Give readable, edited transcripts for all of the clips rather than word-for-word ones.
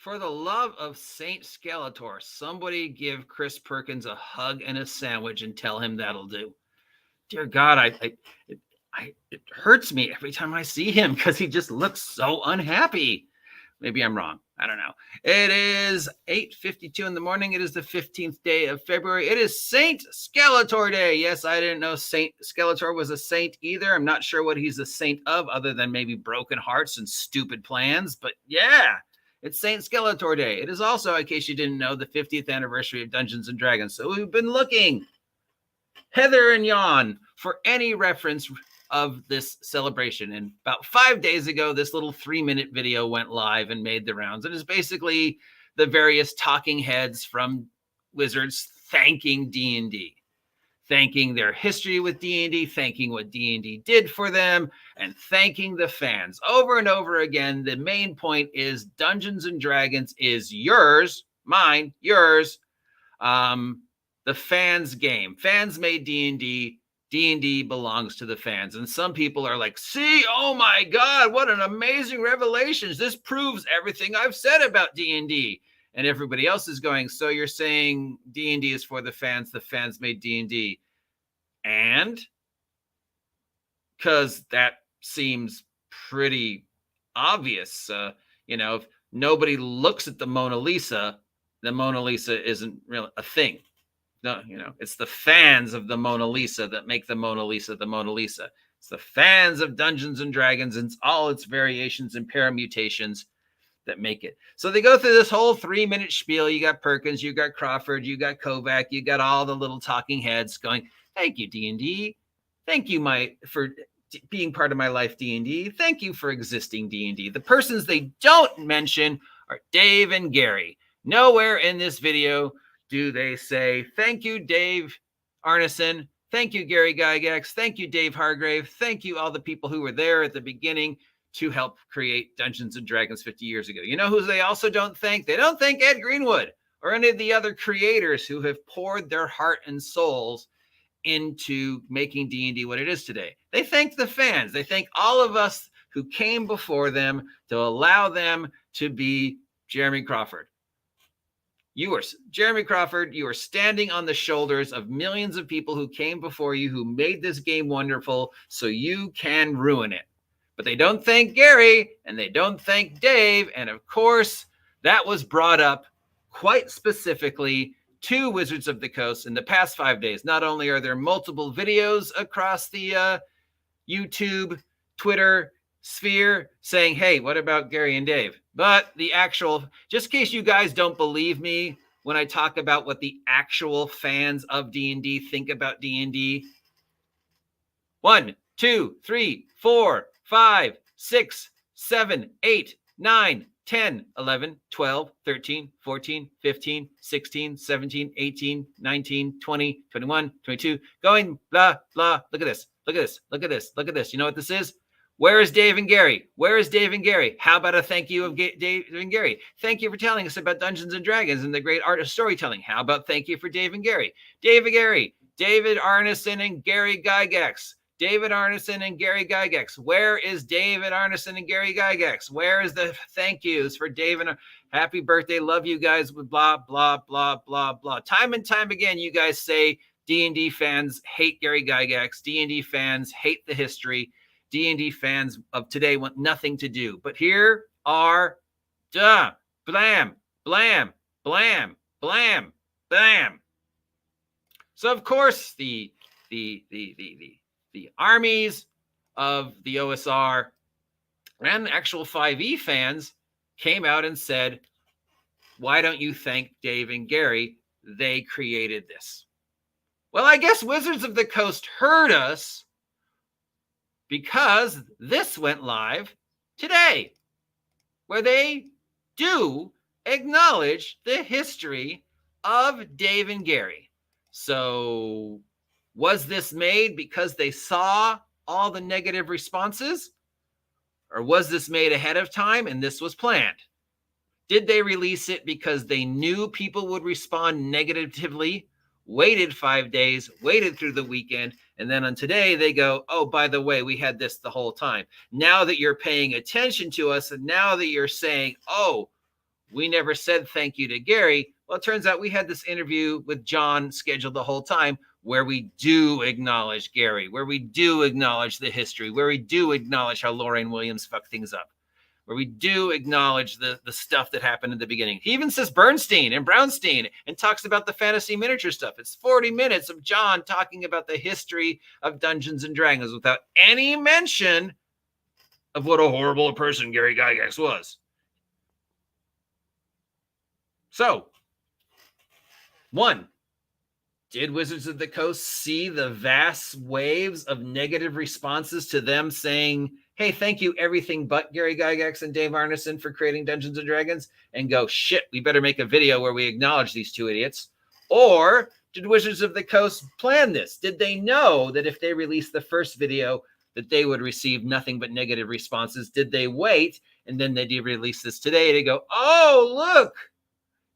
For the love of Saint Skeletor, somebody give Chris Perkins a hug and a sandwich and tell him that'll do. Dear God, it hurts me every time I see him because he just looks so unhappy. Maybe I'm wrong. I don't know. It is 8:52 in the morning. It is the 15th day of February. It is Saint Skeletor Day. Yes, I didn't know Saint Skeletor was a saint either. I'm not sure what he's a saint of other than maybe broken hearts and stupid plans. But yeah, it's Saint Skeletor Day. It is also, in case you didn't know, the 50th anniversary of Dungeons & Dragons. So we've been looking, Heather and Jon, for any reference of this celebration. And about 5 days ago, this little 3-minute video went live and made the rounds. It is basically the various talking heads from Wizards thanking D&D, thanking their history with D&D, thanking what D&D did for them, and thanking the fans. Over and over again, the main point is Dungeons & Dragons is yours, mine, yours, the fans' game. Fans made D&D. D&D belongs to the fans. And some people are like, see, oh my God, what an amazing revelation. This proves everything I've said about D&D. And everybody else is going, so you're saying D&D is for the fans made D&D. And because that seems pretty obvious. If nobody looks at the Mona Lisa isn't really a thing. No, it's the fans of the Mona Lisa that make the Mona Lisa the Mona Lisa. It's the fans of Dungeons & Dragons and all its variations and permutations that make it. So they go through this whole 3-minute spiel. You got Perkins, you got Crawford, you got Kovac, you got all the little talking heads going, thank you, D&D. Thank you for being part of my life, D&D. Thank you for existing, D&D. The persons they don't mention are Dave and Gary. Nowhere in this video do they say, thank you, Dave Arneson. Thank you, Gary Gygax. Thank you, Dave Hargrave. Thank you, all the people who were there at the beginning to help create Dungeons & Dragons 50 years ago. You know who they also don't thank? They don't thank Ed Greenwood or any of the other creators who have poured their heart and souls into making D&D what it is today. They thank the fans. They thank all of us who came before them to allow them to be Jeremy Crawford. Jeremy Crawford, you are standing on the shoulders of millions of people who came before you, who made this game wonderful, so you can ruin it. But they don't thank Gary, and they don't thank Dave, and of course, that was brought up quite specifically to Wizards of the Coast in the past 5 days. Not only are there multiple videos across the YouTube, Twitter sphere saying, hey, what about Gary and Dave? But the actual, just in case you guys don't believe me when I talk about what the actual fans of D&D think about D&D, 1, 2, 3, 4, 5, 6, 7, 8, 9, 10, 11, 12, 13, 14, 15, 16, 17, 18, 19, 20, 21, 22, going blah, blah. Look at this. Look at this. Look at this. Look at this. You know what this is? Where is Dave and Gary? Where is Dave and Gary? How about a thank you of Dave and Gary? Thank you for telling us about Dungeons & Dragons and the great art of storytelling. How about thank you for Dave and Gary? Dave and Gary, David Arneson and Gary Gygax. David Arneson and Gary Gygax. Where is David Arneson and Gary Gygax? Where is the thank yous for Dave and happy birthday, love you guys, with blah, blah, blah, blah, blah. Time and time again, you guys say D&D fans hate Gary Gygax. D&D fans hate the history. D&D fans of today want nothing to do. But here are blam, blam, blam, blam, blam. So of course the armies of the OSR and actual 5e fans came out and said, why don't you thank Dave and Gary? They created this. Well, I guess Wizards of the Coast heard us, because this went live today, where they do acknowledge the history of Dave and Gary. So was this made because they saw all the negative responses? Or was this made ahead of time and this was planned? Did they release it because they knew people would respond negatively, waited 5 days, waited through the weekend, and then on today they go, oh, by the way, we had this the whole time. Now that you're paying attention to us, and now that you're saying, oh, we never said thank you to Gary. Well, it turns out we had this interview with Jon scheduled the whole time where we do acknowledge Gary, where we do acknowledge the history, where we do acknowledge how Lorraine Williams fucked things up, where we do acknowledge the stuff that happened in the beginning. He even says Bernstein and Brownstein and talks about the fantasy miniature stuff. It's 40 minutes of Jon talking about the history of Dungeons and Dragons without any mention of what a horrible person Gary Gygax was. So, 1, did Wizards of the Coast see the vast waves of negative responses to them saying, hey, thank you, everything but Gary Gygax and Dave Arneson for creating Dungeons and Dragons, and go, shit, we better make a video where we acknowledge these two idiots? Or did Wizards of the Coast plan this? Did they know that if they released the first video that they would receive nothing but negative responses? Did they wait and then they did release this today to go, oh, look,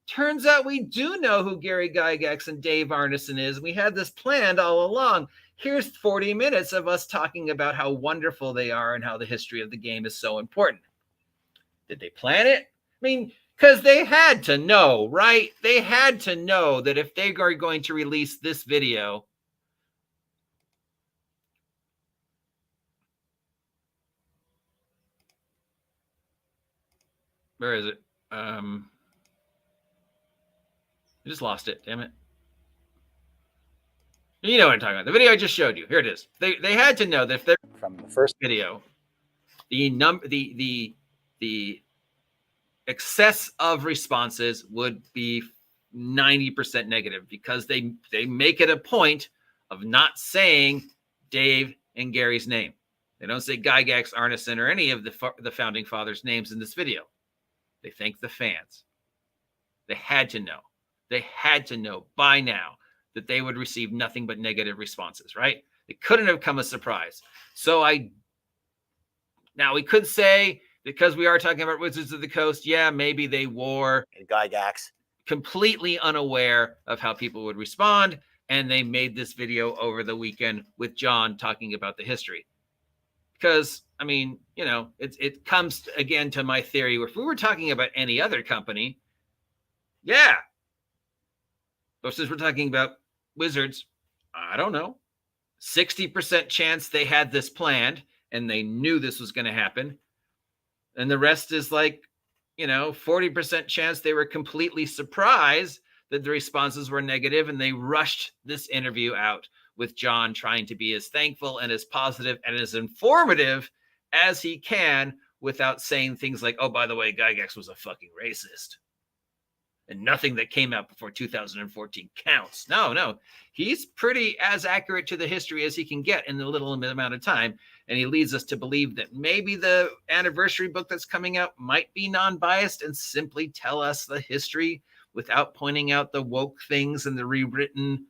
turns out we do know who Gary Gygax and Dave Arneson is. We had this planned all along. Here's 40 minutes of us talking about how wonderful they are and how the history of the game is so important. Did they plan it? I mean, because they had to know, right? They had to know that if they are going to release this video, where is it? I just lost it. Damn it. You know what I'm talking about. The video I just showed you. Here it is. They had to know that if they're from the first video, the excess of responses would be 90% negative because they make it a point of not saying Dave and Gary's name. They don't say Gygax, Arneson, or any of the founding fathers' names in this video. They thank the fans. They had to know. They had to know by now that they would receive nothing but negative responses, right? It couldn't have come as a surprise. So now we could say, because we are talking about Wizards of the Coast, yeah, maybe they wore Gygax completely unaware of how people would respond, and they made this video over the weekend with Jon talking about the history. Because, I mean, you know, it comes again to my theory, where if we were talking about any other company, yeah. But since we're talking about Wizards, I don't know, 60% chance they had this planned and they knew this was going to happen. And the rest is like, you know, 40% chance they were completely surprised that the responses were negative and they rushed this interview out with Jon trying to be as thankful and as positive and as informative as he can without saying things like, oh, by the way, Gygax was a fucking racist. And nothing that came out before 2014 counts. No. He's pretty as accurate to the history as he can get in the little amount of time. And he leads us to believe that maybe the anniversary book that's coming out might be non-biased and simply tell us the history without pointing out the woke things and the rewritten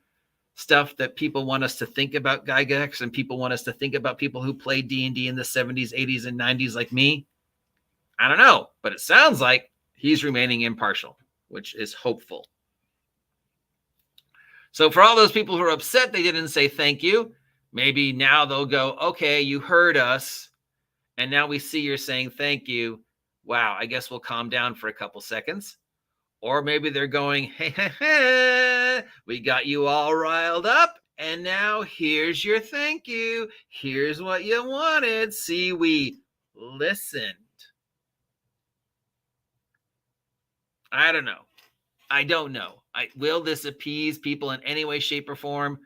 stuff that people want us to think about Gygax and people want us to think about people who played D&D in the 70s, 80s, and 90s like me. I don't know, but it sounds like he's remaining impartial, which is hopeful. So for all those people who are upset they didn't say thank you, maybe now they'll go, okay, you heard us, and now we see you're saying thank you. Wow, I guess we'll calm down for a couple seconds. Or maybe they're going, hey, we got you all riled up, and now here's your thank you. Here's what you wanted. See, we listened. I don't know. I don't know. Will this appease people in any way, shape, or form?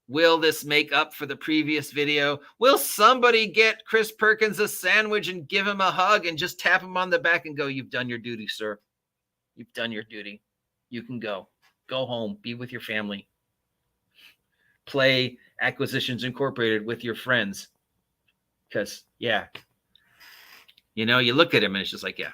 Will this make up for the previous video? Will somebody get Chris Perkins a sandwich and give him a hug and just tap him on the back and go, you've done your duty, sir. You've done your duty. You can go. Go home. Be with your family. Play Acquisitions Incorporated with your friends. Because, yeah. You know, you look at him and it's just like, yeah.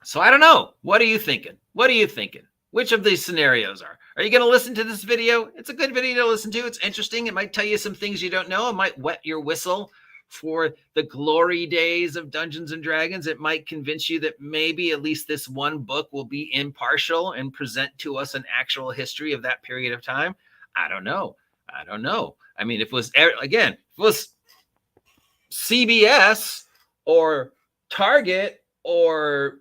So I don't know. What are you thinking? What are you thinking? Which of these scenarios are you going to listen to this video? It's a good video to listen to. It's interesting. It might tell you some things you don't know. It might wet your whistle for the glory days of Dungeons and Dragons. It might convince you that maybe at least this one book will be impartial and present to us an actual history of that period of time. I don't know. I mean, if it was, again, if it was CBS or Target Or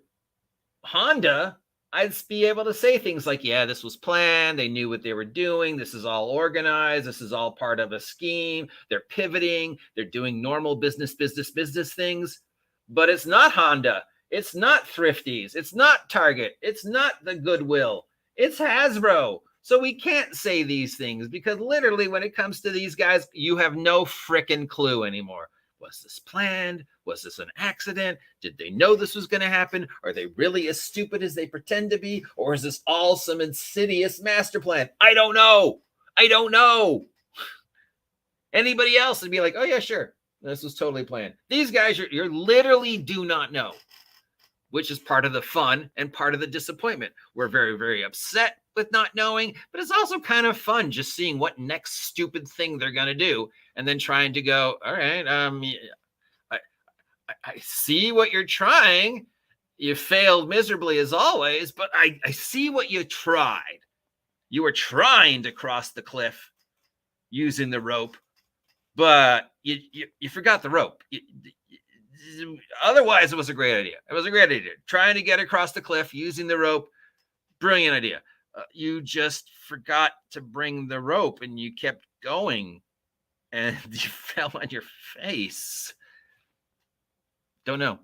Honda, I'd be able to say things like, yeah, this was planned. They knew what they were doing. This is all organized. This is all part of a scheme. They're pivoting. They're doing normal business things. But it's not Honda. It's not Thrifties. It's not Target. It's not the Goodwill. It's Hasbro. So we can't say these things because literally when it comes to these guys, you have no frickin' clue anymore. Was this planned? Was this an accident? Did they know this was going to happen? Are they really as stupid as they pretend to be? Or is this all some insidious master plan? I don't know. I don't know. Anybody else would be like, oh, yeah, sure. This was totally planned. These guys, you literally do not know, which is part of the fun and part of the disappointment. We're very, very upset with not knowing, but it's also kind of fun just seeing what next stupid thing they're going to do and then trying to go, all right, I see what you're trying. You failed miserably as always, but I see what you tried. You were trying to cross the cliff using the rope, but you forgot the rope. Otherwise, it was a great idea. It was a great idea. Trying to get across the cliff using the rope, brilliant idea. You just forgot to bring the rope and you kept going and you fell on your face. Don't know.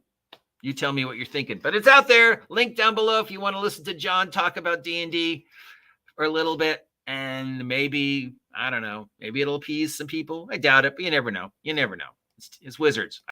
You tell me what you're thinking, but it's out there. Link down below if you want to listen to Jon talk about D&D for a little bit, and maybe, I don't know, maybe it'll appease some people. I doubt it, but you never know. You never know. It's wizards.